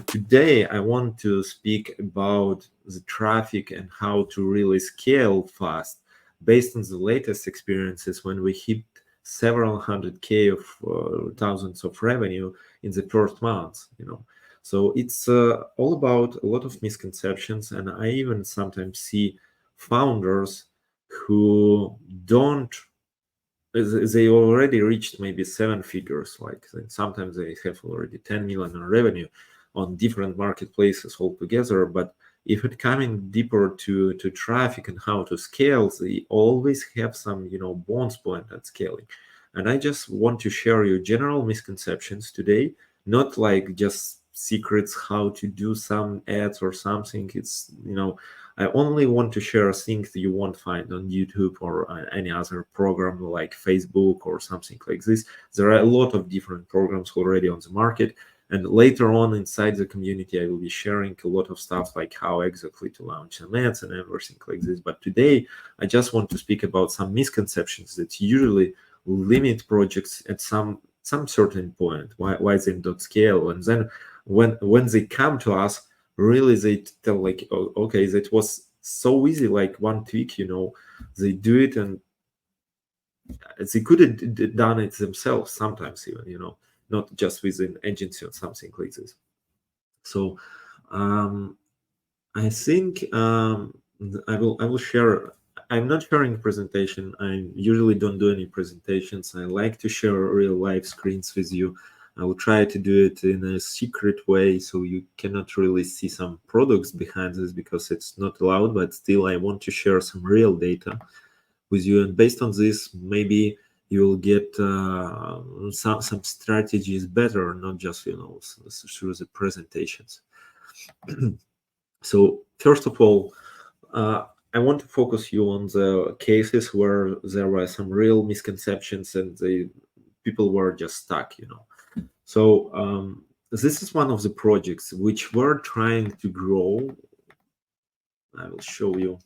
today I want to speak about the traffic and how to really scale fast based on the latest experiences when we hit several hundred K of thousands of revenue in the first months, So it's all about a lot of misconceptions, and I even sometimes see founders who don't, they already reached maybe 7 figures, like sometimes they have already 10 million in revenue on different marketplaces altogether, but if it coming deeper to traffic and how to scale, they always have some bonus point at scaling. And I just want to share you general misconceptions today, not like just secrets how to do some ads or something. It's I only want to share things that you won't find on YouTube or any other program like Facebook or something like this. There are a lot of different programs already on the market. And later on inside the community, I will be sharing a lot of stuff like how exactly to launch some ads and everything like this. But today, I just want to speak about some misconceptions that usually limit projects at some certain point, why they don't scale. And then when they come to us, really they tell like, oh, okay, that was so easy, like one tweak, they do it, and they could have done it themselves sometimes even, not just with an agency or something like this. So I think I will share. I'm not sharing a presentation. I usually don't do any presentations. I like to share real life screens with you. I will try to do it in a secret way, so you cannot really see some products behind this because it's not allowed, but still I want to share some real data with you. And based on this, maybe you will get some strategies better, not just, through the presentations. So first of all, I want to focus you on the cases where there were some real misconceptions and people were just stuck, So this is one of the projects which we're trying to grow. I will show you.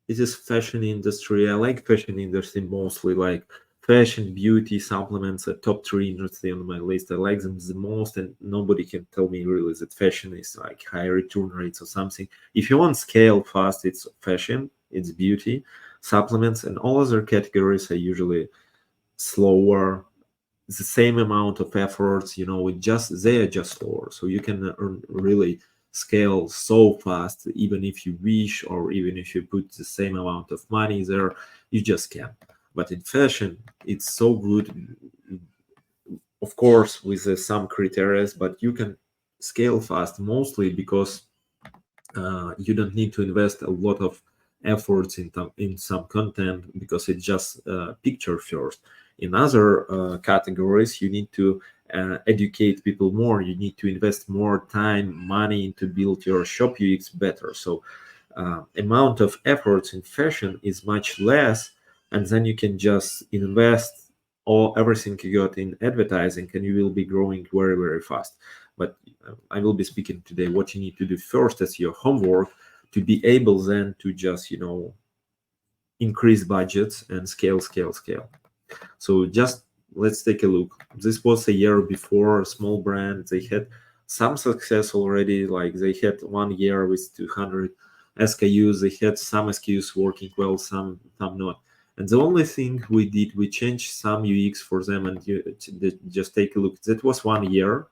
This is fashion industry. I like fashion industry mostly, like fashion, beauty, supplements, top 3 industry on my list. I like them the most, and nobody can tell me really that fashion is like high return rates or something. If you want scale fast, it's fashion, it's beauty, supplements, and all other categories are usually slower. The same amount of efforts, they are just slower. So you can really scale so fast, even if you wish, or even if you put the same amount of money there, you just can't. But in fashion, it's so good, of course, with some criteria, but you can scale fast mostly because you don't need to invest a lot of efforts in some content, because it's just picture first. In other categories, you need to educate people more. You need to invest more time, money to build your shop UX better. So amount of efforts in fashion is much less, and then you can just invest everything you got in advertising, and you will be growing very, very fast. But I will be speaking today what you need to do first as your homework to be able then to just increase budgets and scale. So just let's take a look. This was a year before. A small brand, they had some success already, like they had 1 year with 200 SKUs. They had some SKUs working well, some not. And the only thing we did, we changed some UX for them, and just take a look. That was 1 year.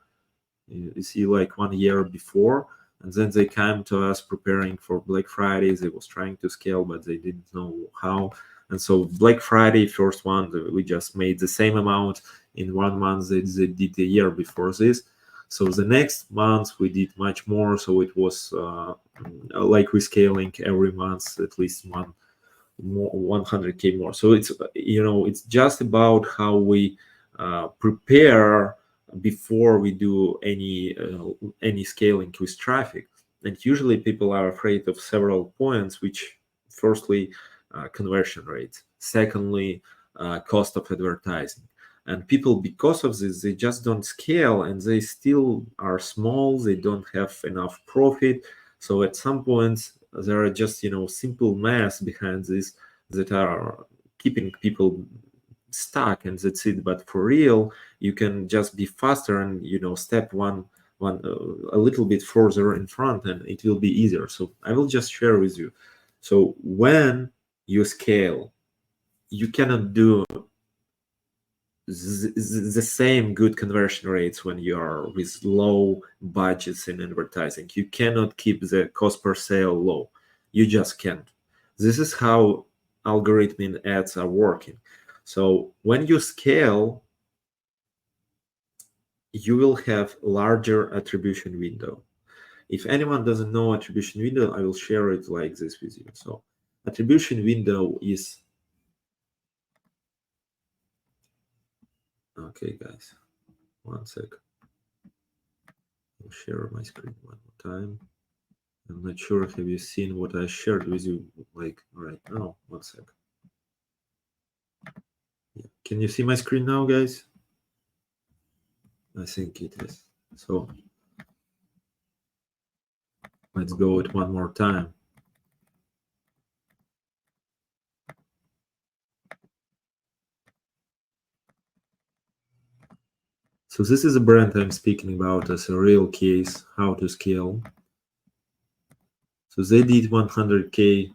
You see, like 1 year before, and then they came to us preparing for Black Friday. They was trying to scale, but they didn't know how. And so Black Friday, first one, we just made the same amount in 1 month they did the year before this. So the next month we did much more. So it was like we scaling every month at least 100K more. So it's just about how we prepare before we do any scaling with traffic. And usually people are afraid of several points, which firstly, conversion rates, secondly, cost of advertising. And people, because of this, they just don't scale, and they still are small. They don't have enough profit. So at some points there are just simple math behind this that are keeping people stuck and that's it. But for real, you can just be faster and step one a little bit further in front, and it will be easier. So I will just share with you. So when you scale, you cannot do the same good conversion rates when you are with low budgets in advertising. You cannot keep the cost per sale low. You just can't. This is how algorithm ads are working. So when you scale, you will have larger attribution window. If anyone doesn't know attribution window, I will share it like this with you. So attribution window is, okay guys, one sec. I'll share my screen one more time. I'm not sure, have you seen what I shared with you like right now? One sec. Yeah. Can you see my screen now, guys? I think it is. So let's go it one more time. So this is a brand I'm speaking about as a real case, how to scale. So they did 100K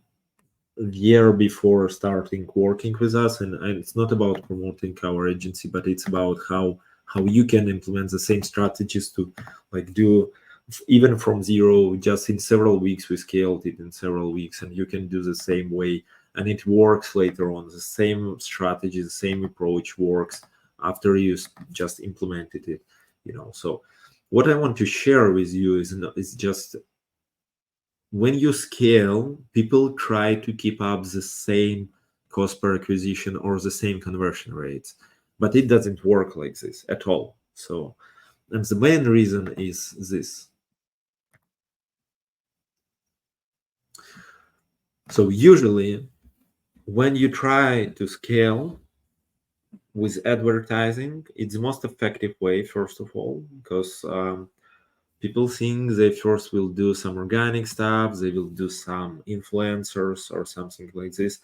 a year before starting working with us, and it's not about promoting our agency, but it's about how you can implement the same strategies to like do even from zero. Just in several weeks we scaled it in several weeks, and you can do the same way, and it works later on. The same strategy, the same approach works after you just implemented it, So what I want to share with you is just, when you scale, people try to keep up the same cost per acquisition or the same conversion rates, but it doesn't work like this at all. So, and the main reason is this. So usually when you try to scale with advertising, it's the most effective way, first of all, because people think they first will do some organic stuff, they will do some influencers or something like this.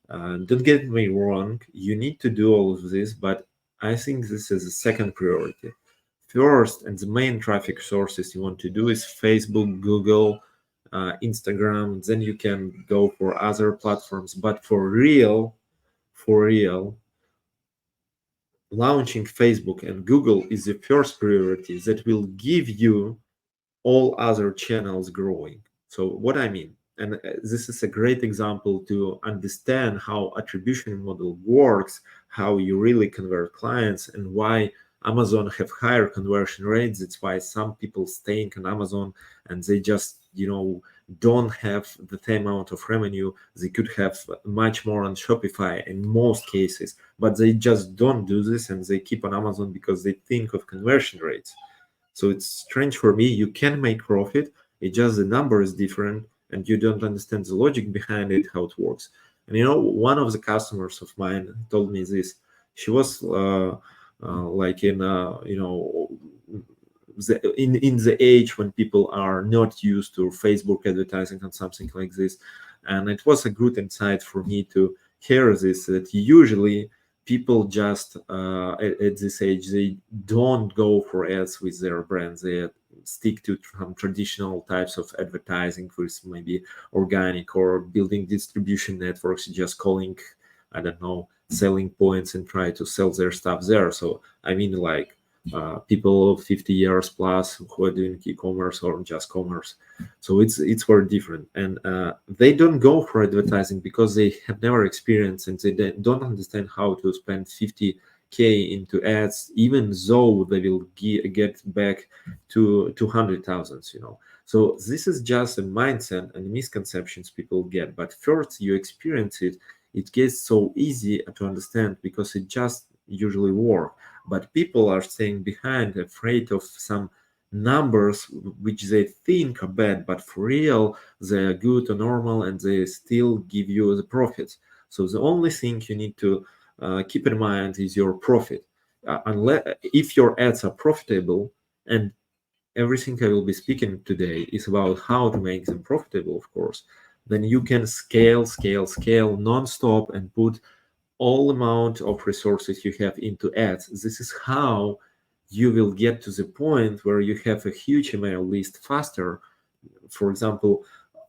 Don't get me wrong, you need to do all of this, but I think this is a second priority. First, and the main traffic sources you want to do is Facebook, Google, Instagram. Then you can go for other platforms. But for real, launching Facebook and Google is the first priority that will give you all other channels growing. So what I mean, and this is a great example to understand how attribution model works, how you really convert clients, and why Amazon have higher conversion rates. That's why some people staying on Amazon and they just don't have the same amount of revenue. They could have much more on Shopify in most cases, but they just don't do this, and they keep on Amazon because they think of conversion rates. So it's strange for me. You can make profit, it just the number is different, and you don't understand the logic behind it, how it works. And one of the customers of mine told me this. She was like in in the age when people are not used to Facebook advertising and something like this, and it was a good insight for me to hear this, that usually people just at this age, they don't go for ads with their brands. They stick to some traditional types of advertising, with maybe organic or building distribution networks, just calling, I don't know, selling points and try to sell their stuff there. So I mean, like people of 50 years plus who are doing e-commerce or just commerce. So it's very different, and they don't go for advertising because they have never experienced, and they don't understand how to spend 50K into ads, even though they will get back to 200,000. So this is just a mindset and misconceptions people get. But first you experience it, it gets so easy to understand because it just usually works. But people are staying behind, afraid of some numbers which they think are bad, but for real they are good or normal, and they still give you the profits. So the only thing you need to keep in mind is your profit. Unless if your ads are profitable, and everything I will be speaking today is about how to make them profitable, of course, then you can scale non-stop and put all amount of resources you have into ads. This is how you will get to the point where you have a huge email list faster. For example,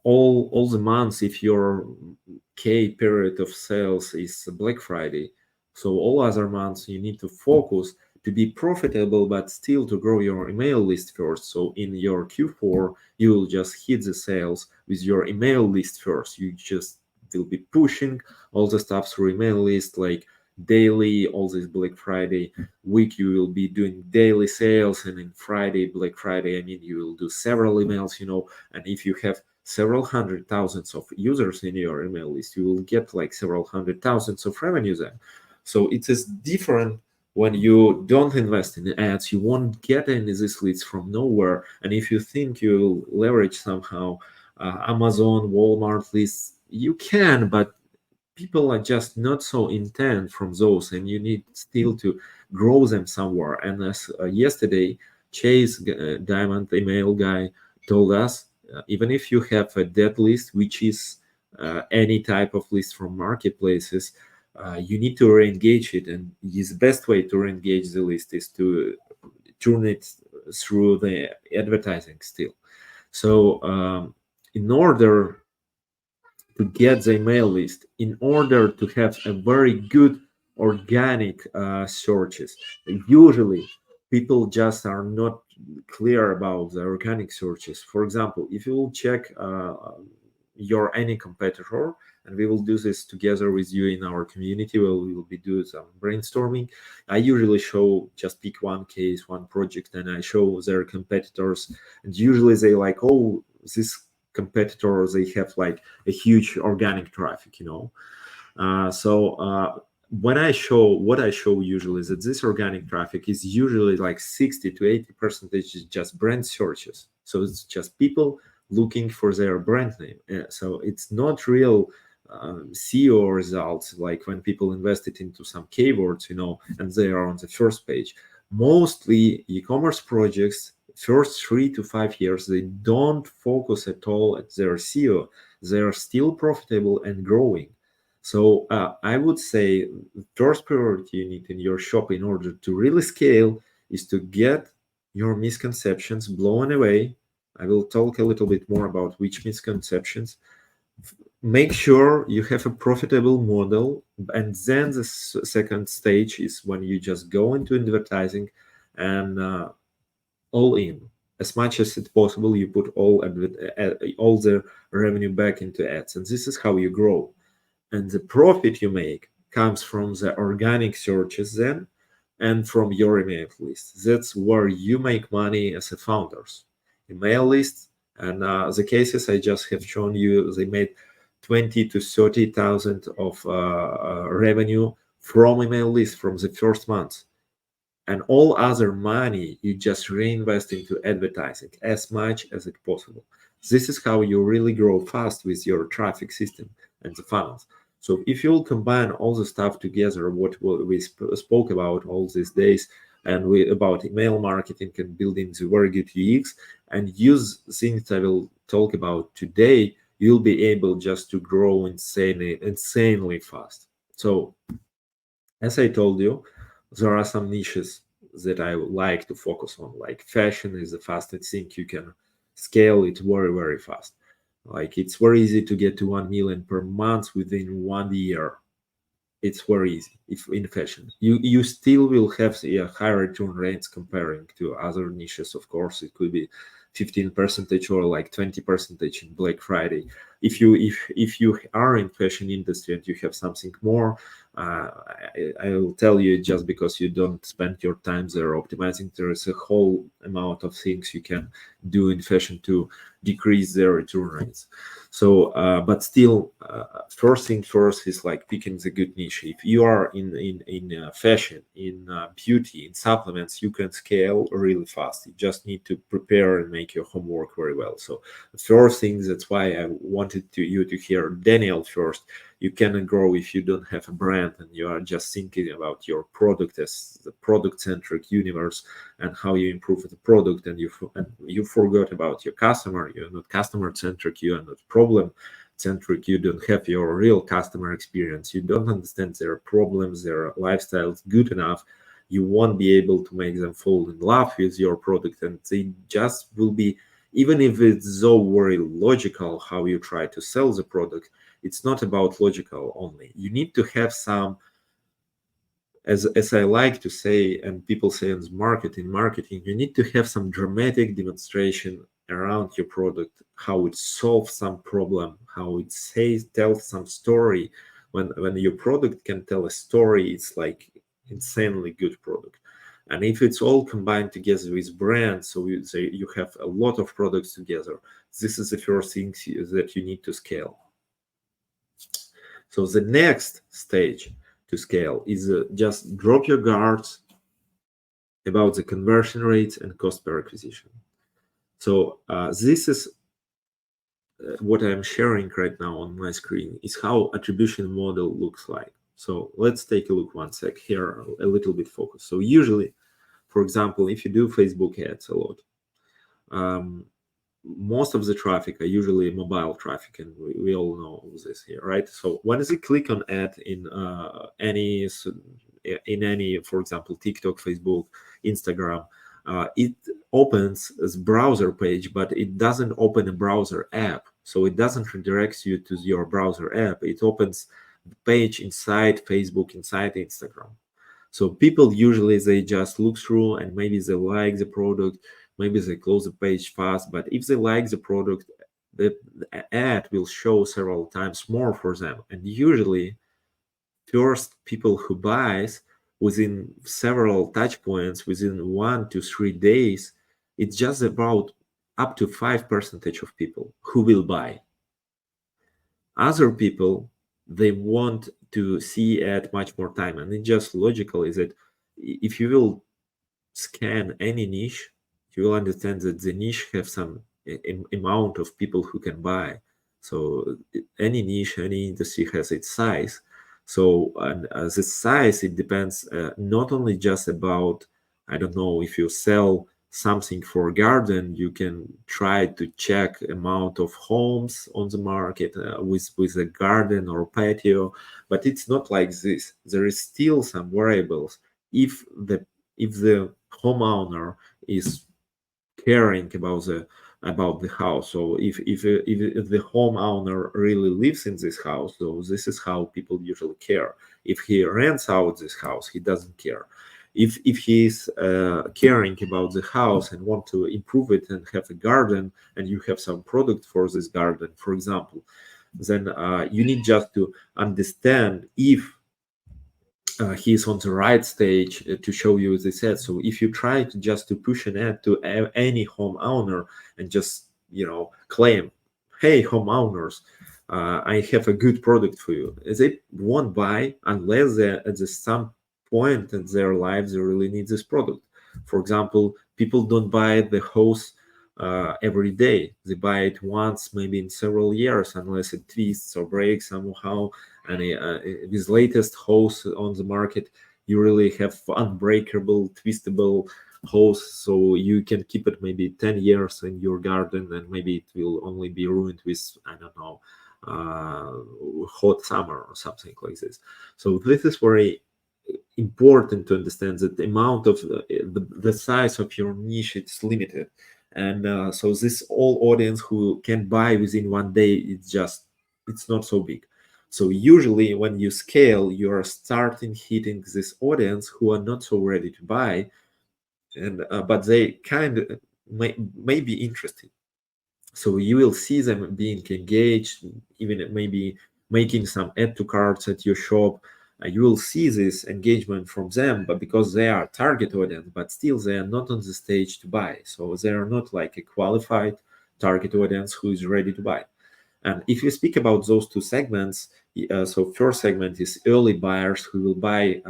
all the months, if your K period of sales is Black Friday, so all other months you need to focus to be profitable, but still to grow your email list first. So in your Q4, you will just hit the sales with your email list first. You just will be pushing all the stuff through email list, like daily. All this Black Friday week you will be doing daily sales, and in Black Friday, I mean, you will do several emails, and if you have several hundred thousands of users in your email list, you will get like several hundred thousands of revenue then. So it is different when you don't invest in ads. You won't get any of these leads from nowhere. And if you think you'll leverage somehow Amazon, Walmart lists, you can, but people are just not so intent from those, and you need still to grow them somewhere. And as yesterday, Chase Diamond email guy told us, even if you have a dead list, which is any type of list from marketplaces, you need to re-engage it, and the best way to re-engage the list is to turn it through the advertising still. So in order to get the email list, in order to have a very good organic searches, usually people just are not clear about the organic searches. For example, if you will check your any competitor, and we will do this together with you in our community, where we will be doing some brainstorming. I usually show, just pick one case, one project, and I show their competitors, and usually they like, oh, this competitors, they have like a huge organic traffic, when I show, what I show usually is that this organic traffic is usually like 60 to 80% is just brand searches. So it's just people looking for their brand name. So it's not real SEO results, like when people invested into some keywords, and they are on the first page. Mostly e-commerce projects, first 3 to 5 years, they don't focus at all at their SEO. They are still profitable and growing. So I would say the first priority you need in your shop in order to really scale is to get your misconceptions blown away. I will talk a little bit more about which misconceptions. Make sure you have a profitable model, and then the second stage is when you just go into advertising and all in. As much as it's possible, you put all the revenue back into ads, and this is how you grow. And the profit you make comes from the organic searches then, and from your email list. That's where you make money as a founders. Email list, and the cases I just have shown you, they made 20 to 30,000 of revenue from email list from the first month. And all other money you just reinvest into advertising as much as it possible. This is how you really grow fast with your traffic system and the funnels. So if you'll combine all the stuff together, what we spoke about all these days, and about email marketing and building the very good UX, and use things I will talk about today, you'll be able just to grow insanely fast. So as I told you, there are some niches that I would like to focus on, like fashion is the fastest thing. You can scale it very, very fast. Like it's very easy to get to 1 million per month within 1 year. It's very easy. If in fashion, you still will have higher return rates comparing to other niches. Of course, it could be 15% or like 20% in Black Friday. If you are in fashion industry and you have something more, I will tell you, just because you don't spend your time there optimizing, there is a whole amount of things you can do in fashion to decrease their return rates. So but still, first thing first is like picking the good niche. If you are in fashion, in beauty, in supplements, you can scale really fast. You just need to prepare and make your homework very well. So the first thing, that's why I wanted you to hear Daniel first. You cannot grow if you don't have a brand and you are just thinking about your product as the product-centric universe and how you improve the product, and you forgot about your customer. You're not customer-centric, you are not problem centric, you don't have your real customer experience, you don't understand their problems, their lifestyles good enough, you won't be able to make them fall in love with your product, and they just will be, even if it's so very logical how you try to sell the product, it's not about logical only. You need to have some, as I like to say, and people say in marketing, you need to have some dramatic demonstration around your product, how it solves some problem, how it tells some story. When your product can tell a story, it's like insanely good product. And if it's all combined together with brand, so you have a lot of products together, this is the first thing that you need to scale. So the next stage to scale is just drop your guards about the conversion rates and cost per acquisition. So this is what I'm sharing right now on my screen, is how attribution model looks like. So let's take a look one sec here, a little bit focused. So usually, for example, if you do Facebook ads a lot, most of the traffic are usually mobile traffic, and we all know this here, right? So when you click on ad in any, for example, TikTok, Facebook, Instagram, it opens as browser page, but it doesn't open a browser app. So it doesn't redirect you to your browser app. It opens the page inside Facebook, inside Instagram. So people usually, they just look through and maybe they like the product, maybe they close the page fast, but if they like the product, the ad will show several times more for them. And usually first people who buys within several touch points, within 1 to 3 days, it's just about up to 5% of people who will buy. Other people, they want to see at much more time, and it's just logical is that if you will scan any niche, you will understand that the niche have some amount of people who can buy. So any niche, any industry has its size. So the size, it depends not only just about, I don't know, if you sell something for a garden, you can try to check amount of homes on the market with a garden or patio, but it's not like this. There is still some variables. If the homeowner is caring about the house, so if the homeowner really lives in this house, so this is how people usually care. If he rents out this house, he doesn't care. If he's caring about the house and want to improve it and have a garden, and you have some product for this garden, for example, then you need just to understand if he's on the right stage to show you this ad. So if you try to just to push an ad to any homeowner and just claim, hey homeowners, I have a good product for you, they won't buy unless at some point in their lives they really need this product. For example, people don't buy the hose every day. They buy it once, maybe in several years, unless it twists or breaks somehow. And with latest hose on the market, you really have unbreakable, twistable hose, so you can keep it maybe 10 years in your garden, and maybe it will only be ruined with, I don't know, hot summer or something like this. So this is very important to understand that the amount of the size of your niche is limited. And so this all audience who can buy within 1 day, it's not so big. So usually when you scale, you are starting hitting this audience who are not so ready to buy, and but they kind of may be interested. So you will see them being engaged, even maybe making some add to carts at your shop. You will see this engagement from them, but because they are target audience, but still they are not on the stage to buy. So they are not like a qualified target audience who is ready to buy. And if you speak about those two segments, so first segment is early buyers who will buy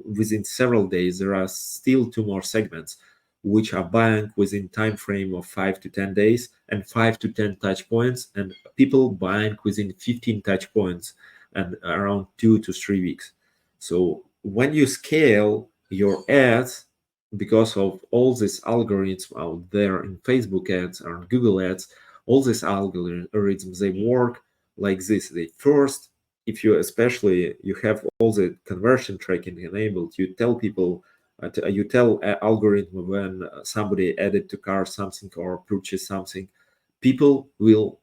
within several days. There are still two more segments which are buying within time frame of 5 to 10 days and 5 to 10 touch points, and people buying within 15 touch points and around 2 to 3 weeks. So when you scale your ads, because of all these algorithms out there in Facebook ads or Google ads, all these algorithms, they work like this. They first, if you especially you have all the conversion tracking enabled, you tell people, you tell algorithm when somebody added to cart something or purchase something, people will,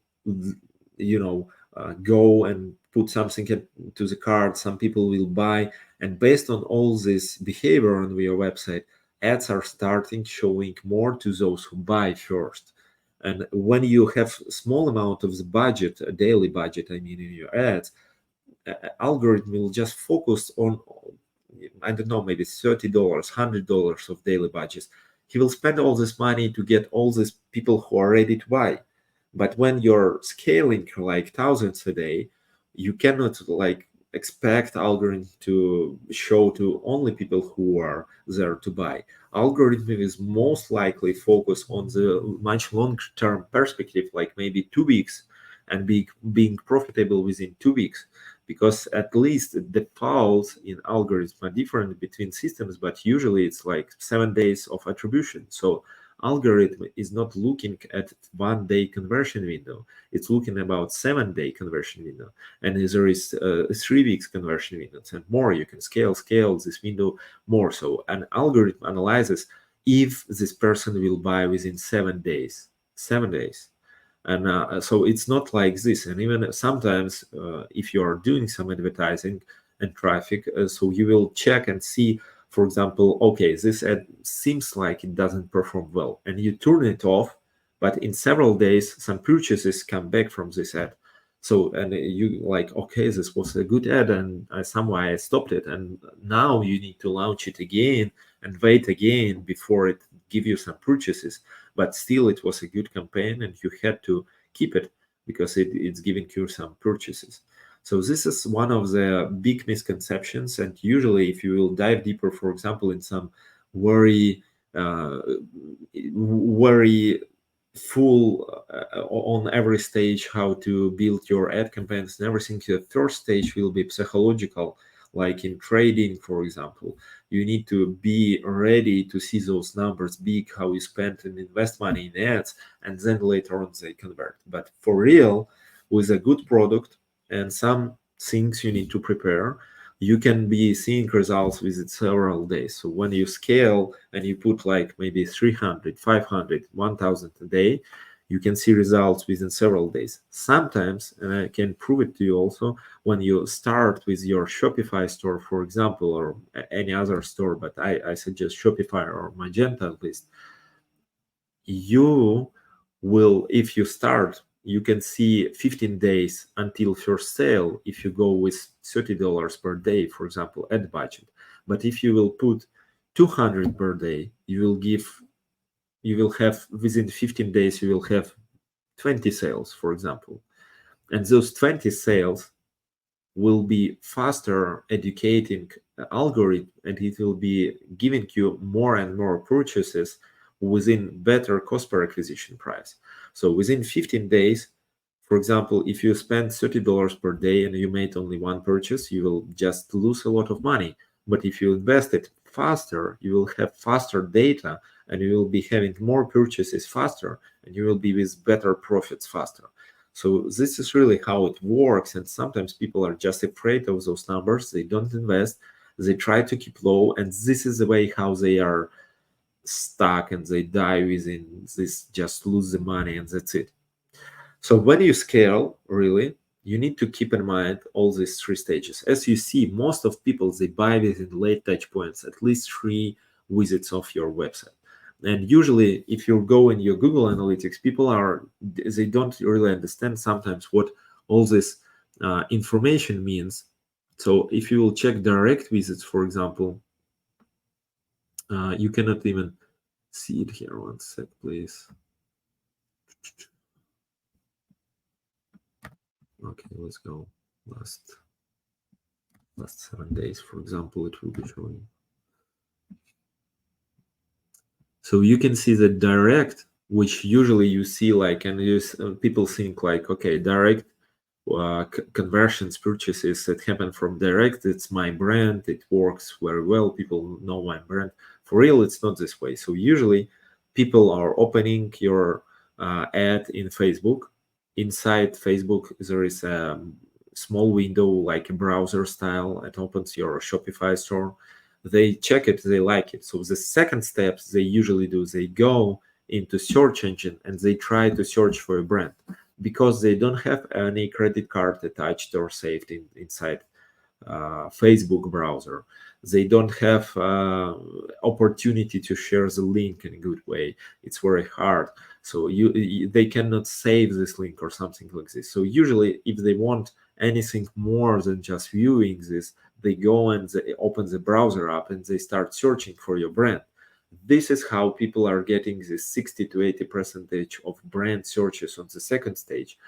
go and put something into the cart. Some people will buy, and based on all this behavior on your website, ads are starting showing more to those who buy first. And when you have small amount of the budget, a daily budget, I mean, in your ads, algorithm will just focus on, I don't know, maybe $30, $100 of daily budgets. He will spend all this money to get all these people who are ready to buy. But when you're scaling like thousands a day, you cannot like expect algorithm to show to only people who are there to buy. Algorithm is most likely focused on the much long-term perspective, like maybe 2 weeks, and being profitable within 2 weeks. Because at least the defaults in algorithms are different between systems, but usually it's like 7 days of attribution. So algorithm is not looking at 1 day conversion window, it's looking about 7 day conversion window, and there is 3 weeks conversion windows and more. You can scale this window more. So an algorithm analyzes if this person will buy within 7 days. And so it's not like this. And even sometimes if you are doing some advertising and traffic, so you will check and see, for example, okay, this ad seems like it doesn't perform well, and you turn it off, but in several days some purchases come back from this ad. So, and you like, okay, this was a good ad, and somehow I stopped it, and now you need to launch it again and wait again before it give you some purchases. But still it was a good campaign and you had to keep it because it's giving you some purchases. So this is one of the big misconceptions. And usually if you will dive deeper, for example, in some very full on every stage how to build your ad campaigns and everything, the third stage will be psychological. Like in trading, for example, you need to be ready to see those numbers big, how you spend and invest money in ads, and then later on they convert. But for real, with a good product and some things you need to prepare, you can be seeing results within several days. So when you scale and you put like maybe 300, 500, 1000 a day, you can see results within several days. Sometimes, and I can prove it to you also, when you start with your Shopify store, for example, or any other store, but I suggest Shopify or Magento at least, you will, if you start, you can see 15 days until first sale if you go with $30 per day, for example, ad budget. But if you will put 200 per day, you will have within 15 days, you will have 20 sales, for example. And those 20 sales will be faster educating algorithm, and it will be giving you more and more purchases within better cost per acquisition price. So within 15 days, for example, if you spend $30 per day and you made only one purchase, you will just lose a lot of money. But if you invest it faster, you will have faster data and you will be having more purchases faster and you will be with better profits faster. So this is really how it works. And sometimes people are just afraid of those numbers. They don't invest. They try to keep low. And this is the way how they are stuck and they die within this, just lose the money and that's it. So when you scale, really, you need to keep in mind all these three stages. As you see, most of people, they buy within late touch points, at least 3 visits of your website. And usually if you go in your Google Analytics, they don't really understand sometimes what all this information means. So if you will check direct visits, for example, you cannot even see it here. One sec, please. Okay, let's go. Last 7 days, for example, it will be showing. So you can see the direct, which usually you see like, and people think like, okay, direct conversions, purchases that happen from direct, it's my brand, it works very well, people know my brand. For real, it's not this way. So usually people are opening your ad in Facebook, inside Facebook, there is a small window like a browser style. It opens your Shopify store. They check it, they like it. So the second steps they usually do, they go into search engine and they try to search for a brand, because they don't have any credit card attached or saved inside Facebook browser. They don't have opportunity to share the link in a good way. It's very hard. So they cannot save this link or something like this. So usually if they want anything more than just viewing this, they go and they open the browser up and they start searching for your brand. This is how people are getting this 60 to 80% of brand searches on the second stage.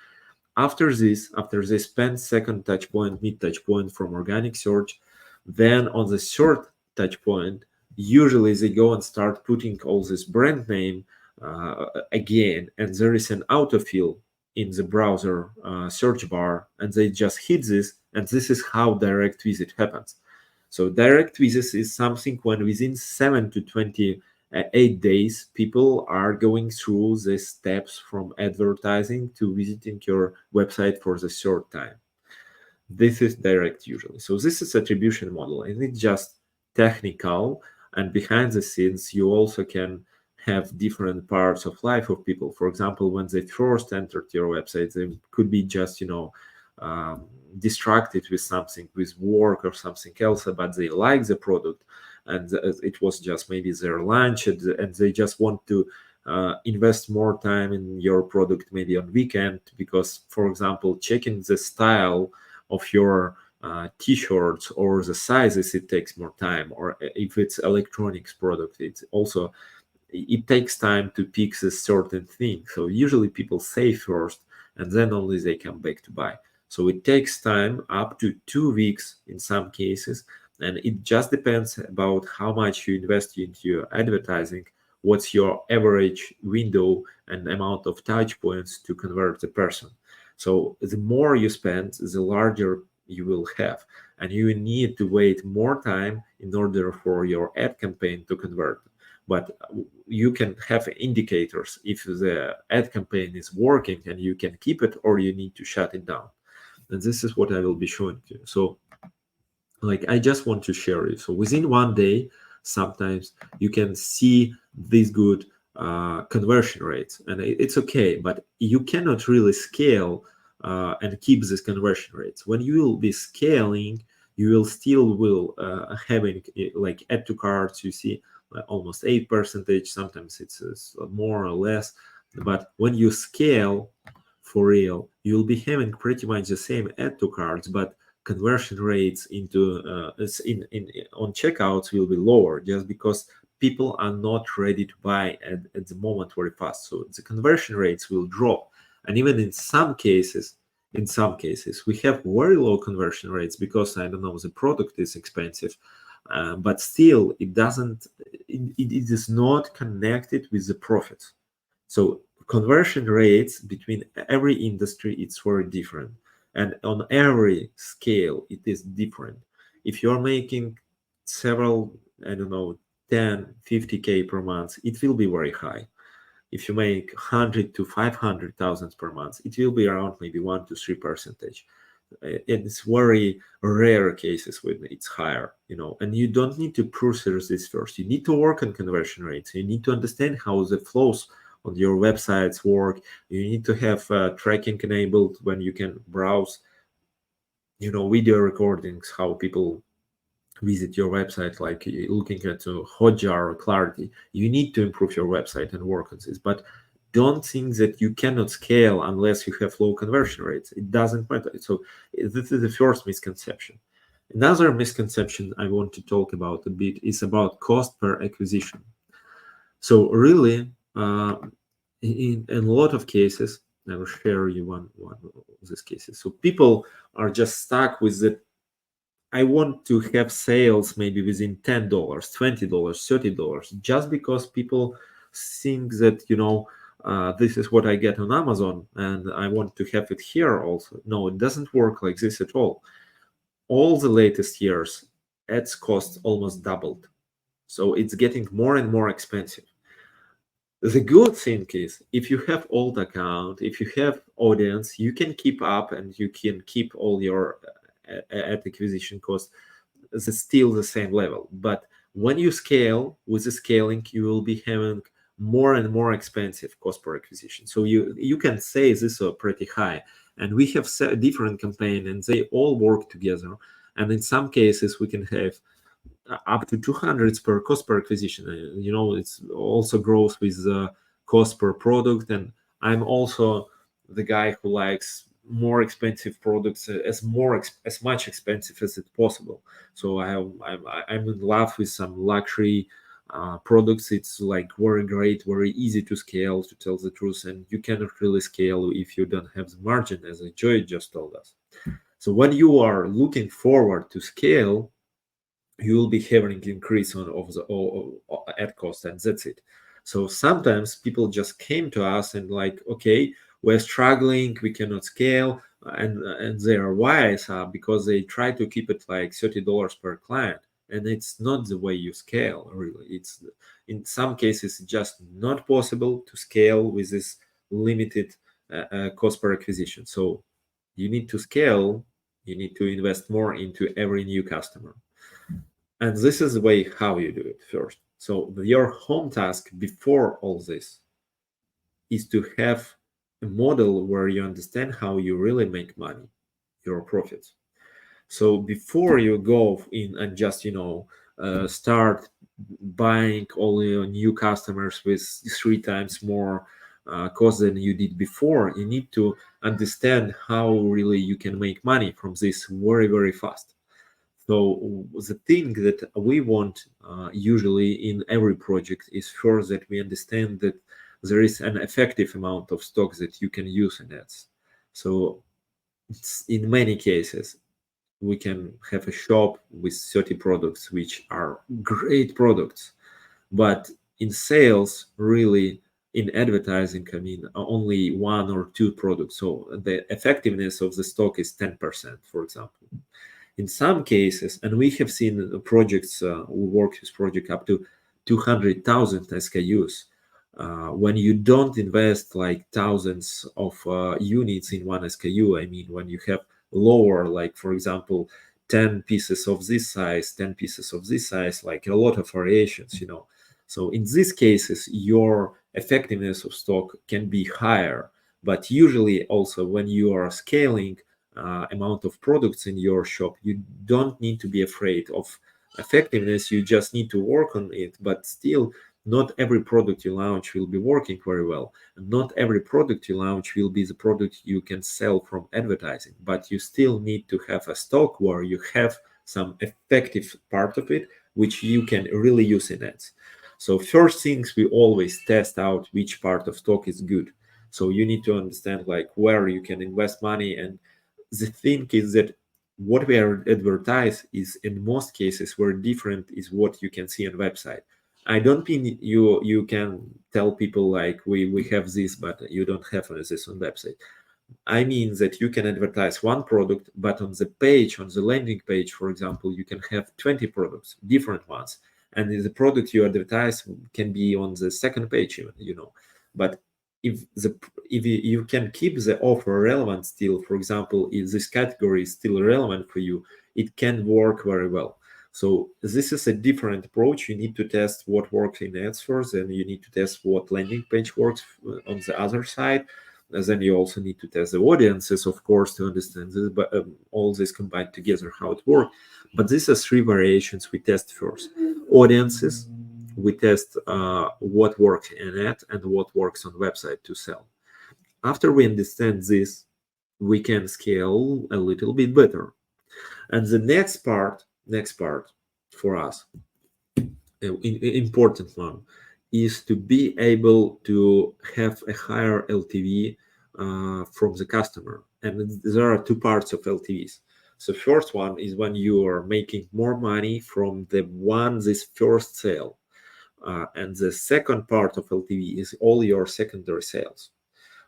After this, after they spend second touch point, mid touch point from organic search, then on the third touch point, usually they go and start putting all this brand name again, and there is an autofill in the browser search bar, and they just hit this, and this is how direct visit happens. So direct visit is something when within 7 to 28 days, people are going through the steps from advertising to visiting your website for the third time. This is direct usually. So this is attribution model, and it's just technical. And behind the scenes, you also can have different parts of life of people. For example, when they first entered your website, they could be just, distracted with something, with work or something else, but they like the product, and it was just maybe their lunch, and they just want to invest more time in your product maybe on weekend, because, for example, checking the style of your t-shirts or the sizes, it takes more time. Or if it's electronics product, it takes time to pick a certain thing. So usually people save first and then only they come back to buy. So it takes time, up to 2 weeks in some cases, and it just depends about how much you invest into your advertising, what's your average window and amount of touch points to convert the person. So the more you spend, the larger you will have, and you need to wait more time in order for your ad campaign to convert. But you can have indicators if the ad campaign is working, and you can keep it or you need to shut it down. And this is what I will be showing to you. So I just want to share it. So within 1 day, sometimes you can see these good conversion rates, and it's okay, but you cannot really scale and keep these conversion rates. When you will be scaling, you will still having like add to carts, you see almost 8%, sometimes it's more or less. But when you scale for real, you'll be having pretty much the same add to carts, but conversion rates into on checkouts will be lower, just because people are not ready to buy at the moment very fast. So the conversion rates will drop. And even in some cases we have very low conversion rates because, I don't know, the product is expensive, but still it is not connected with the profits. So conversion rates between every industry, it's very different, and on every scale it is different. If you're making several, I don't know, 10 50k per month, it will be very high. If you make 100 to 500,000 per month, it will be around maybe 1 to 3%. It's very rare cases when it's higher, and you don't need to process this first. You need to work on conversion rates. You need to understand how the flows on your websites work. You need to have tracking enabled when you can browse, video recordings, how people visit your website, like looking at Hotjar or Clarity. You need to improve your website and work on this, but don't think that you cannot scale unless you have low conversion rates. It doesn't matter. So this is the first misconception. Another misconception I want to talk about a bit is about cost per acquisition. So really, in a lot of cases, I will share you one of these cases. So people are just stuck with that. I want to have sales maybe within $10, $20, $30, just because people think that, this is what I get on Amazon and I want to have it here also. No, it doesn't work like this at all. All the latest years, ads cost almost doubled. So it's getting more and more expensive. The good thing is, if you have old account, if you have audience, you can keep up and you can keep all your ad acquisition costs still the same level. But when you scale, with the scaling, you will be having more and more expensive cost per acquisition. So you can say this is pretty high. And we have different campaigns and they all work together. And in some cases, we can have up to 200 per cost per acquisition. It's also grows with cost per product. And I'm also the guy who likes more expensive products as much expensive as it possible. So I'm in love with some luxury products. It's like very great, very easy to scale, to tell the truth, and you cannot really scale if you don't have the margin, as Joy just told us. So when you are looking forward to scale, you will be having increase of the ad cost, and that's it. So sometimes people just came to us and like, okay, we're struggling, we cannot scale, and their whys are because they try to keep it like $30 per client, and it's not the way you scale. Really, it's in some cases just not possible to scale with this limited cost per acquisition. So you need to scale, you need to invest more into every new customer. And this is the way how you do it first. So your home task before all this is to have a model where you understand how you really make money, your profits. So before you go in and just start buying all your new customers with 3 times more cost than you did before, you need to understand how really you can make money from this very, very fast. So the thing that we want usually in every project is first that we understand that there is an effective amount of stock that you can use in ads. So in many cases, we can have a shop with 30 products, which are great products. But in sales, really, in advertising, I mean, only 1 or 2 products. So the effectiveness of the stock is 10%, for example. In some cases, and we have seen projects, we work with project up to 200,000 SKUs. When you don't invest like thousands of units in one SKU, I mean, when you have lower, like for example, 10 pieces of this size, 10 pieces of this size, like a lot of variations, So in these cases, your effectiveness of stock can be higher. But usually also when you are scaling, amount of products in your shop, you don't need to be afraid of effectiveness. You just need to work on it. But still, not every product you launch will be working very well, and not every product you launch will be the product you can sell from advertising. But you still need to have a stock where you have some effective part of it which you can really use in ads. So first things, we always test out which part of stock is good. So you need to understand like where you can invest money. And the thing is that what we are advertise is in most cases where different is what you can see on website. I don't mean you can tell people like we have this, but you don't have this on website. I mean that you can advertise one product, but on the page, on the landing page, for example, you can have 20 products, different ones. And the product you advertise can be on the second page even, But if you can keep the offer relevant still, for example, if this category is still relevant for you, it can work very well. So this is a different approach. You need to test what works in ads first, and you need to test what landing page works on the other side. And then you also need to test the audiences, of course, to understand this, but all this combined together, how it works. But these are 3 variations we test first. Audiences, we test what works in ad and what works on website to sell. After we understand this, we can scale a little bit better. And the next part for us, important one, is to be able to have a higher LTV from the customer. And there are 2 parts of LTVs. So first one is when you are making more money from this first sale. And the second part of LTV is all your secondary sales,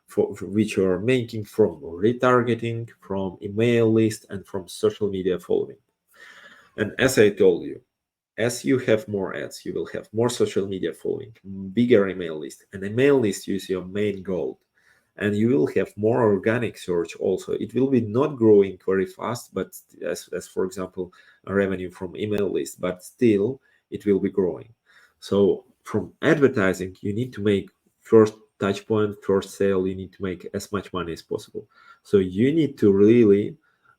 for which you are making from retargeting, from email list, and from social media following. And as I told you, as you have more ads, you will have more social media following, bigger email list, and email list is your main goal. And you will have more organic search also. It will be not growing very fast, but as for example, a revenue from email list, but still it will be growing. So from advertising, you need to make first touch point, first sale, you need to make as much money as possible. So you need to really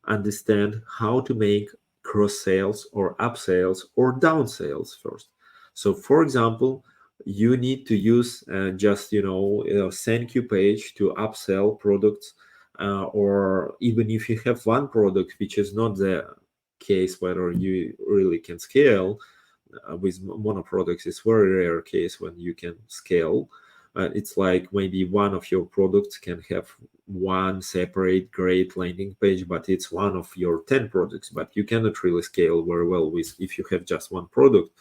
understand how to make cross sales or up sales or down sales first. So for example, you need to use just a thank you page to upsell products, or even if you have one product, which is not the case whether you really can scale with mono products. It's very rare case when you can scale. It's like maybe one of your products can have one separate great landing page, but it's one of your 10 products, but you cannot really scale very well with if you have just one product.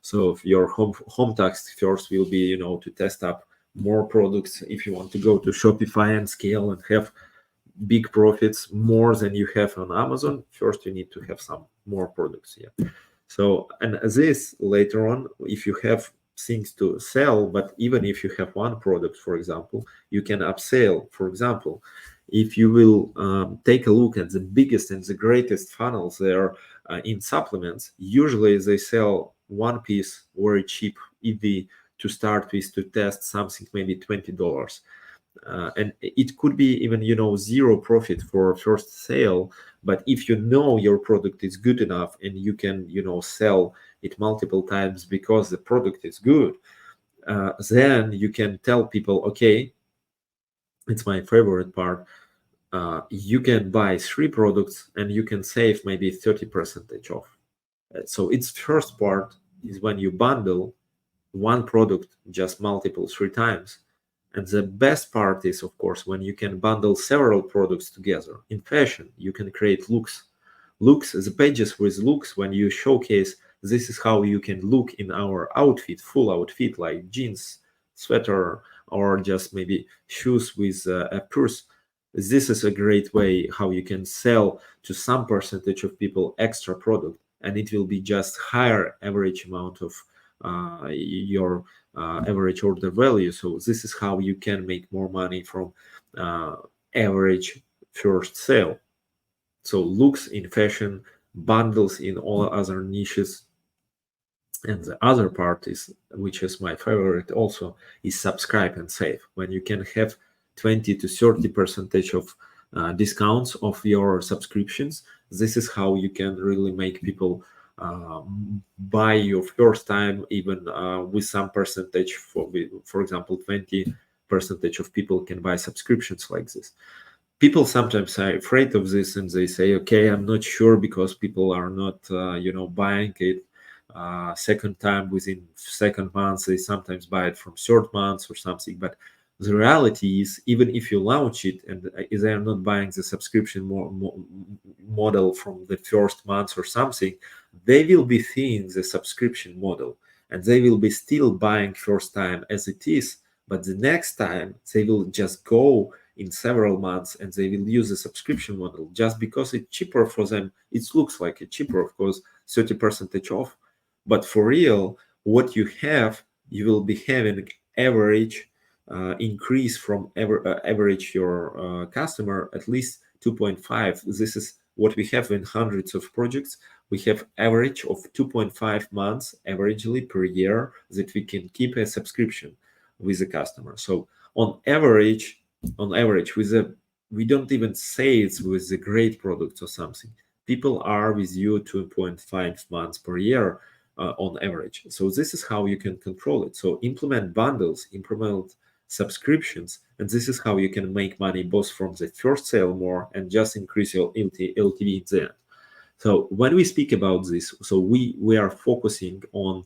So your home task first will be, to test up more products. If you want to go to Shopify and scale and have big profits more than you have on Amazon, first you need to have some more products. Yeah. So, and this later on, if you have things to sell, but even if you have one product, for example, you can upsell. For example, if you will take a look at the biggest and the greatest funnels there in supplements, usually they sell one piece very cheap EV to start with, to test something, maybe $20. And it could be even, zero profit for first sale. But if you know your product is good enough and you can, sell it multiple times because the product is good, then you can tell people, okay, it's my favorite part. You can buy 3 products and you can save maybe 30% off. So its first part is when you bundle one product just multiple 3 times. And the best part is, of course, when you can bundle several products together. In fashion, you can create looks. The pages with looks, when you showcase, this is how you can look in our outfit, full outfit, like jeans, sweater, or just maybe shoes with a purse. This is a great way how you can sell to some percentage of people extra product, and it will be just higher average amount of your average order value. So this is how you can make more money from average first sale. So looks in fashion, bundles in all other niches. And the other part is, which is my favorite also, is subscribe and save. When you can have 20 to 30% of discounts of your subscriptions, this is how you can really make people buy your first time, even with some percentage. For example, 20% of people can buy subscriptions like this. People sometimes are afraid of this and they say, okay, I'm not sure, because people are not buying it second time within second month. They sometimes buy it from third month or something. But the reality is, even if you launch it and they are not buying the subscription model from the first month or something, they will be seeing the subscription model and they will be still buying first time as it is. But the next time they will just go in several months and they will use the subscription model just because it's cheaper for them. It looks like it's cheaper, of course, 30% off. But for real, what you have, you will be having average increase from average your customer at least 2.5. This is what we have in hundreds of projects. We have average of 2.5 months averagely per year that we can keep a subscription with the customer. So on average, we don't even say it's with the great products or something. People are with you 2.5 months per year on average. So this is how you can control it. So implement bundles, implement subscriptions, and this is how you can make money both from the first sale more and just increase your LTV in the end. So when we speak about this, so we are focusing on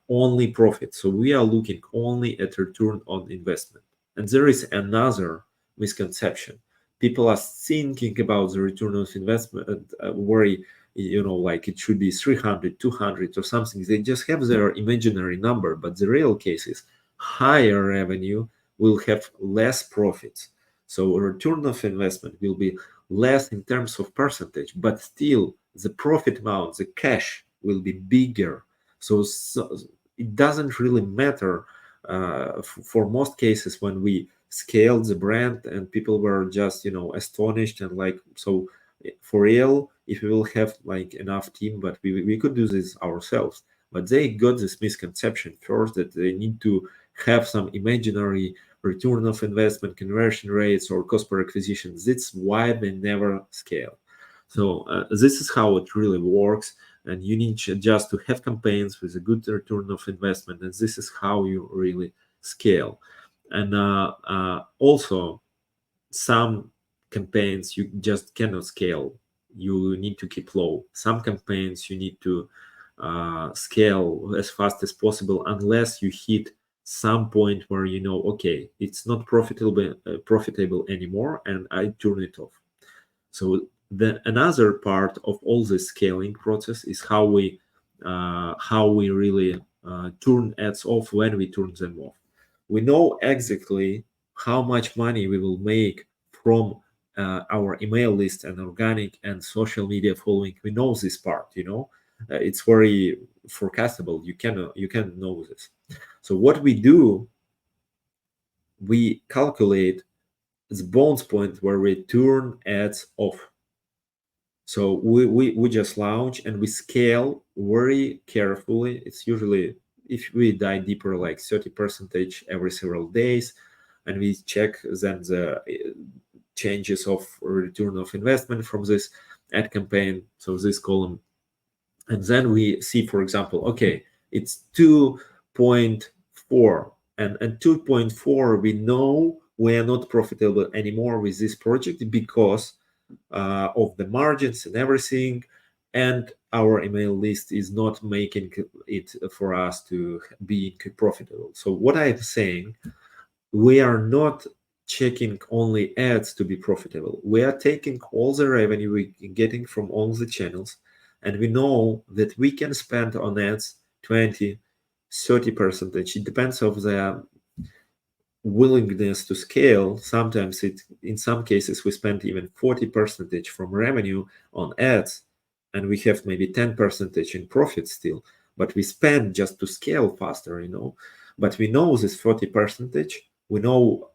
only profit. So we are looking only at return on investment. And there is another misconception. People are thinking about the return on investment very, like it should be 300, 200 or something. They just have their imaginary number, but the real case is higher revenue will have less profits. So return of investment will be less in terms of percentage, but still the profit amount, the cash will be bigger. So it doesn't really matter for most cases when we scaled the brand and people were just astonished and like, so for real, if we will have like enough team, but we could do this ourselves. But they got this misconception first that they need to have some imaginary return of investment, conversion rates, or cost per acquisition. That's why they never scale. So this is how it really works. And you need just to have campaigns with a good return of investment. And this is how you really scale. And also, some campaigns you just cannot scale. You need to keep low. Some campaigns you need to scale as fast as possible unless you hit some point where okay, it's not profitable anymore, and I turn it off. So another part of all this scaling process is how we really turn ads off when we turn them off. We know exactly how much money we will make from our email list and organic and social media following. We know this part, it's very forecastable. You can know this. So what we do, we calculate the bounce point where we turn ads off. So we just launch and we scale very carefully. It's usually, if we dive deeper, like 30% every several days, and we check then the changes of return of investment from this ad campaign, so this column. And then we see, for example, okay, it's 2.4, and 2.4, we know we are not profitable anymore with this project because of the margins and everything, and our email list is not making it for us to be profitable. So what I'm saying, we are not checking only ads to be profitable. We are taking all the revenue we're getting from all the channels, and we know that we can spend on ads 20-30%. It depends on the willingness to scale. Sometimes in some cases we spend even 40% from revenue on ads, and we have maybe 10% in profit still, but we spend just to scale faster, but we know this 40%, we know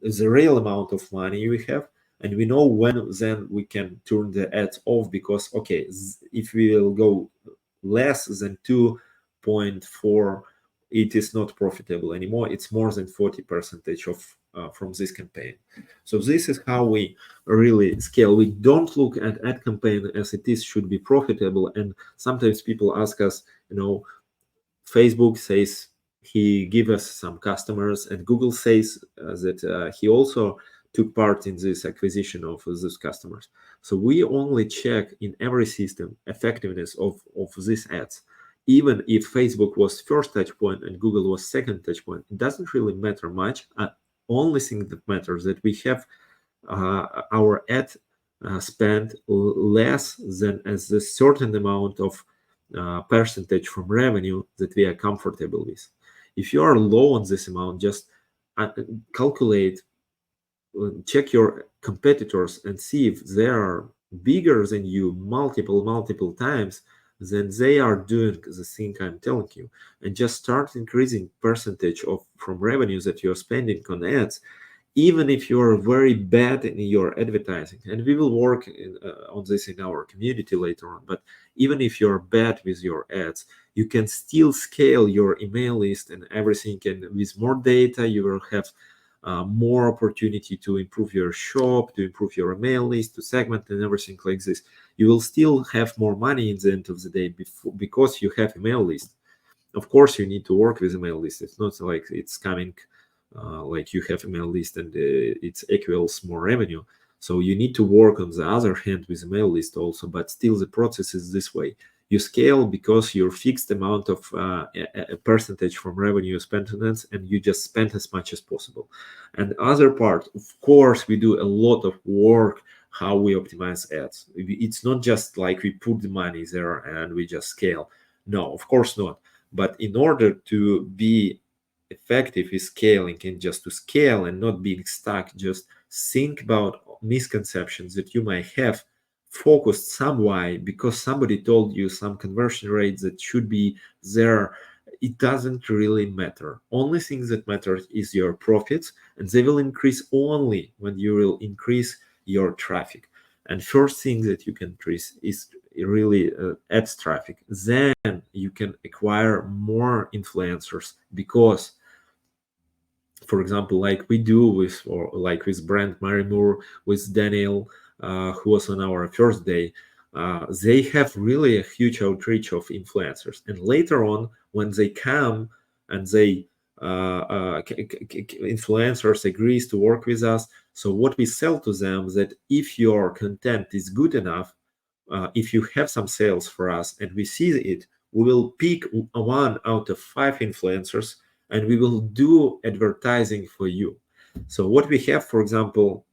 the real amount of money we have, and we know when then we can turn the ads off, because okay, if we will go less than 2.4, it is not profitable anymore. It's more than 40% of from this campaign. So this is how we really scale. We don't look at ad campaign as it is should be profitable. And sometimes people ask us, Facebook says he give us some customers, and Google says that he also took part in this acquisition of those customers. So we only check in every system effectiveness of these ads. Even if Facebook was first touch point and Google was second touch point, it doesn't really matter much. Only thing that matters that we have our ad spend less than as a certain amount of percentage from revenue that we are comfortable with. If you are low on this amount, just calculate, check your competitors and see if they are bigger than you multiple times, then they are doing the thing I'm telling you, and just start increasing percentage from revenues that you're spending on ads, even if you are very bad in your advertising. And we will work on this in our community later on. But even if you're bad with your ads, you can still scale your email list and everything. And with more data, you will have more opportunity to improve your shop, to improve your email list, to segment and everything like this. You will still have more money in the end of the day because you have email list. Of course, you need to work with email list. It's not like it's coming like you have email list and it equals more revenue. So you need to work on the other hand with email list also, but still the process is this way. You scale because your fixed amount of a percentage from revenue spent on ads, and you just spend as much as possible. And other part, of course, we do a lot of work how we optimize ads. It's not just like we put the money there and we just scale. No, of course not. But in order to be effective with scaling and just to scale and not being stuck, just think about misconceptions that you might have focused some why, because somebody told you some conversion rates that should be there, it doesn't really matter. Only thing that matters is your profits, and they will increase only when you will increase your traffic. And first thing that you can increase is really ads traffic. Then you can acquire more influencers, because, for example, like we do with, or like with brand Mary Moore, with Daniel, who was on our first day, they have really a huge outreach of influencers. And later on, when they come and they influencers agrees to work with us, so what we sell to them, that if your content is good enough, if you have some sales for us and we see it, we will pick 1 out of 5 influencers and we will do advertising for you. So what we have, for example,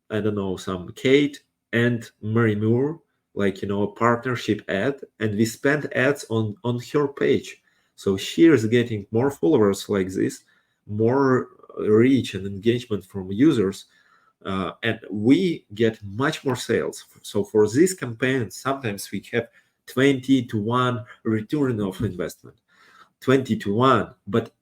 I don't know, some Kate and Mary Moore, like, a partnership ad, and we spend ads on her page. So she is getting more followers like this, more reach and engagement from users, and we get much more sales. So for this campaign, sometimes we have 20-to-1 return of investment, 20-to-1. But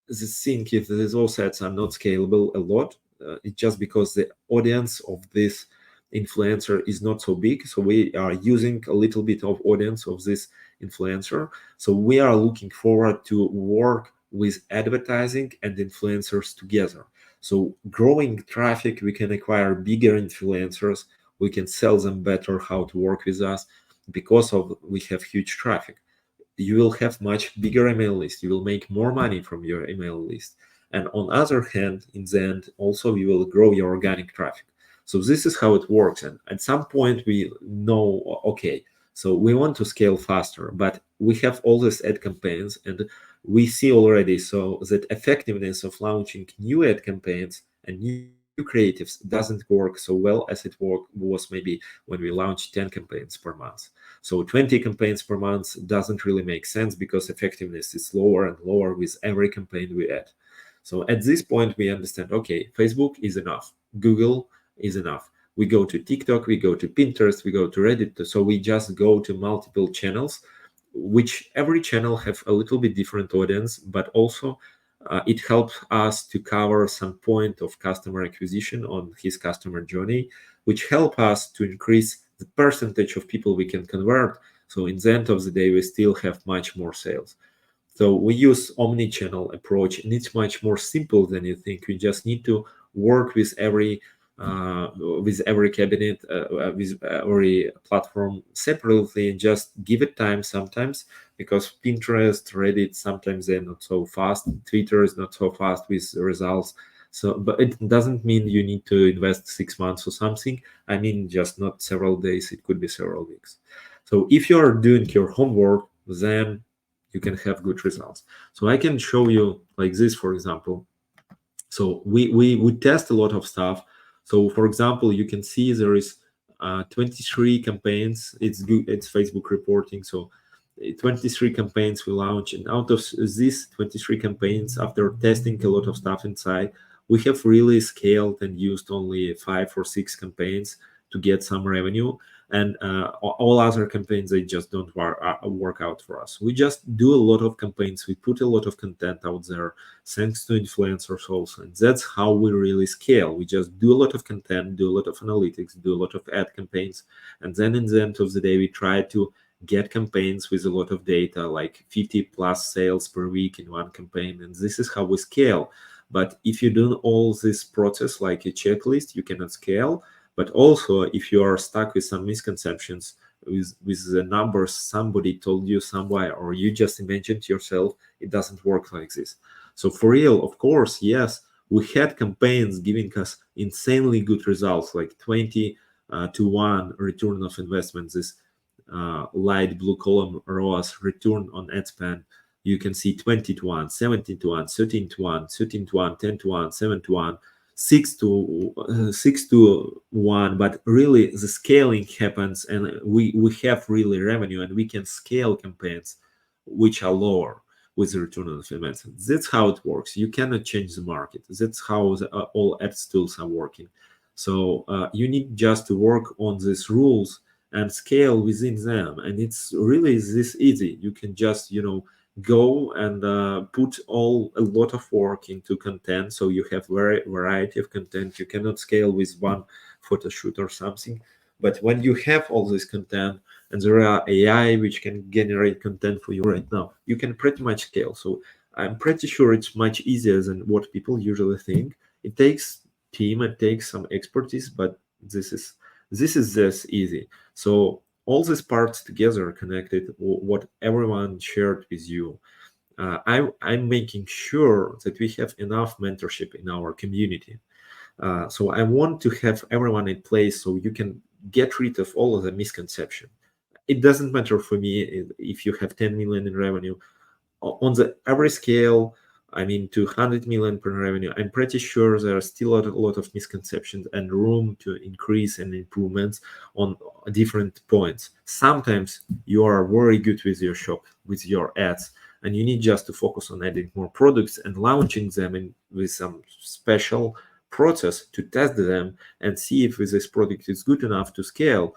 the thing is, those ads are not scalable a lot. It's just because the audience of this influencer is not so big. So we are using a little bit of audience of this influencer. So we are looking forward to work with advertising and influencers together. So growing traffic, we can acquire bigger influencers. We can sell them better how to work with us, because of we have huge traffic. You will have much bigger email list. You will make more money from your email list. And on other hand, in the end, also you will grow your organic traffic. So this is how it works. And at some point we know, okay, so we want to scale faster, but we have all these ad campaigns, and we see already so that effectiveness of launching new ad campaigns and new creatives doesn't work so well as it was maybe when we launched 10 campaigns per month. So 20 campaigns per month doesn't really make sense, because effectiveness is lower and lower with every campaign we add. So at this point, we understand, okay, Facebook is enough, Google is enough. We go to TikTok, we go to Pinterest, we go to Reddit. So we just go to multiple channels, which every channel have a little bit different audience, but also it helps us to cover some point of customer acquisition on his customer journey, which help us to increase the percentage of people we can convert. So in the end of the day, we still have much more sales. So we use omni-channel approach, and it's much more simple than you think. We just need to work with every cabinet, with every platform separately, and just give it time sometimes, because Pinterest, Reddit, sometimes they're not so fast. Twitter is not so fast with results. So, but it doesn't mean you need to invest 6 months or something. I mean, just not several days. It could be several weeks. So if you are doing your homework, then you can have good results. So I can show you like this, for example. So we test a lot of stuff. So for example, you can see there is 23 campaigns. It's good. It's Facebook reporting. So 23 campaigns we launch, and out of these 23 campaigns, after testing a lot of stuff inside, we have really scaled and used only 5 or 6 campaigns to get some revenue. And all other campaigns, they just don't work out for us. We just do a lot of campaigns. We put a lot of content out there, thanks to influencers also. And that's how we really scale. We just do a lot of content, do a lot of analytics, do a lot of ad campaigns. And then in the end of the day, we try to get campaigns with a lot of data, like 50 plus sales per week in one campaign. And this is how we scale. But if you do all this process like a checklist, you cannot scale. But also, if you are stuck with some misconceptions with the numbers somebody told you somewhere, or you just imagined yourself, it doesn't work like this. So for real, of course, yes, we had campaigns giving us insanely good results, like 20-to-1 return of investment. This light blue column ROAS, return on ad spend. You can see 20-to-1, 17-to-1, 13-to-1, 13-to-1, 10-to-1, 7-to-1. 6-to-1, but really the scaling happens, and we have really revenue, and we can scale campaigns which are lower with the return on investment. That's how it works. You cannot change the market. That's how all ads tools are working. So you need just to work on these rules, and scale within them. And it's really this easy. You can just, go and put a lot of work into content. So you have variety of content. You cannot scale with one photo shoot or something. But when you have all this content and there are AI which can generate content for you right now, you can pretty much scale. So I'm pretty sure it's much easier than what people usually think. It takes team, it takes some expertise, but this is this easy. So all these parts together connected, what everyone shared with you. I'm making sure that we have enough mentorship in our community. So I want to have everyone in place so you can get rid of all of the misconception. It doesn't matter for me if you have 10 million in revenue. On the average scale, I mean, to 100 million per revenue, I'm pretty sure there are still a lot of misconceptions and room to increase and improvements on different points. Sometimes you are very good with your shop, with your ads, and you need just to focus on adding more products and launching them with some special process to test them and see if this product is good enough to scale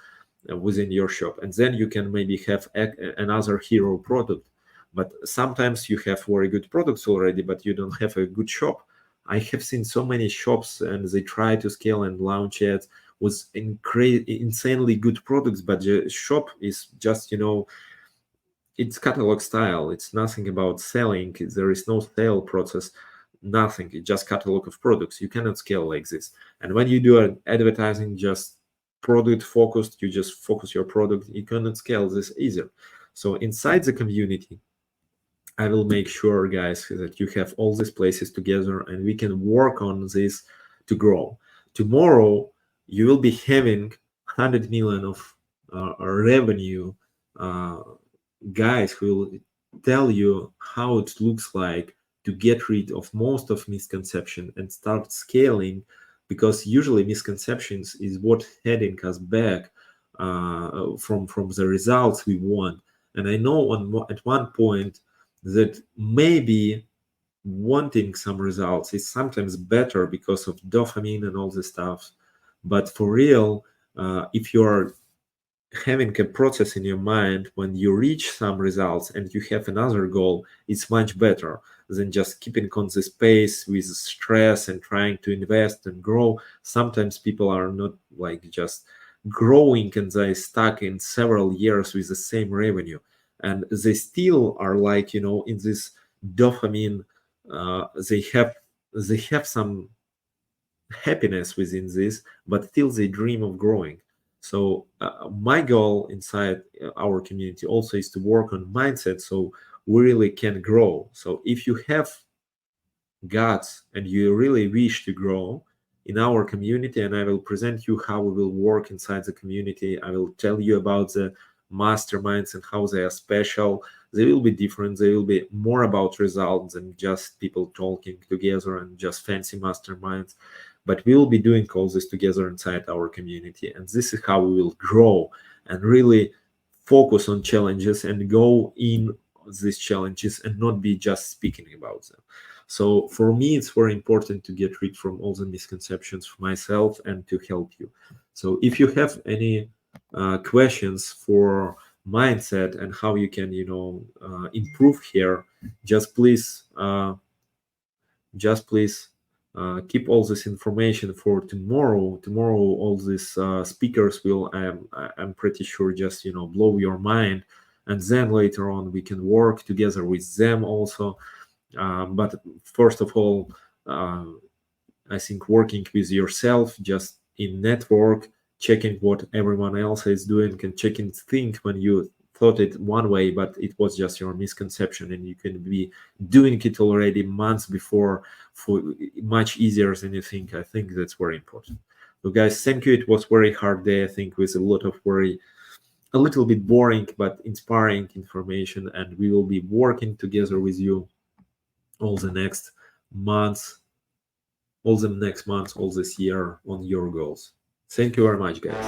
within your shop. And then you can maybe have another hero product. But sometimes you have very good products already, but you don't have a good shop. I have seen so many shops and they try to scale and launch ads with insanely good products, but the shop is just, it's catalog style. It's nothing about selling. There is no sale process, nothing. It's just catalog of products. You cannot scale like this. And when you do an advertising just product focused, you just focus your product, you cannot scale this either. So inside the community, I will make sure, guys, that you have all these places together and we can work on this to grow. Tomorrow, you will be having 100 million of revenue guys who will tell you how it looks like to get rid of most of misconception and start scaling, because usually misconceptions is what heading us back from the results we want. And I know at one point that maybe wanting some results is sometimes better because of dopamine and all this stuff. But for real, if you are having a process in your mind, when you reach some results and you have another goal, it's much better than just keeping on this pace with stress and trying to invest and grow. Sometimes people are not like just growing and they stuck in several years with the same revenue. And they still are like, in this dopamine, they have some happiness within this, but still they dream of growing. So my goal inside our community also is to work on mindset so we really can grow. So if you have guts and you really wish to grow in our community, and I will present you how we will work inside the community, I will tell you about the masterminds and how they are special. They will be different. They will be more about results than just people talking together and just fancy masterminds. But we will be doing all this together inside our community. And this is how we will grow and really focus on challenges and go in these challenges and not be just speaking about them. So for me, it's very important to get rid from all the misconceptions for myself and to help you. So if you have any questions for mindset and how you can improve here, just please keep all this information for tomorrow. Tomorrow all these speakers will, I'm pretty sure, just blow your mind, and then later on we can work together with them also. But first of all, I think working with yourself just in network, checking what everyone else is doing, and checking things when you thought it one way, but it was just your misconception, and you can be doing it already months before for much easier than you think. I think that's very important. So guys, thank you. It was very hard day, I think, with a lot of a little bit boring but inspiring information, and we will be working together with you all the next months, all this year on your goals. Thank you very much, guys.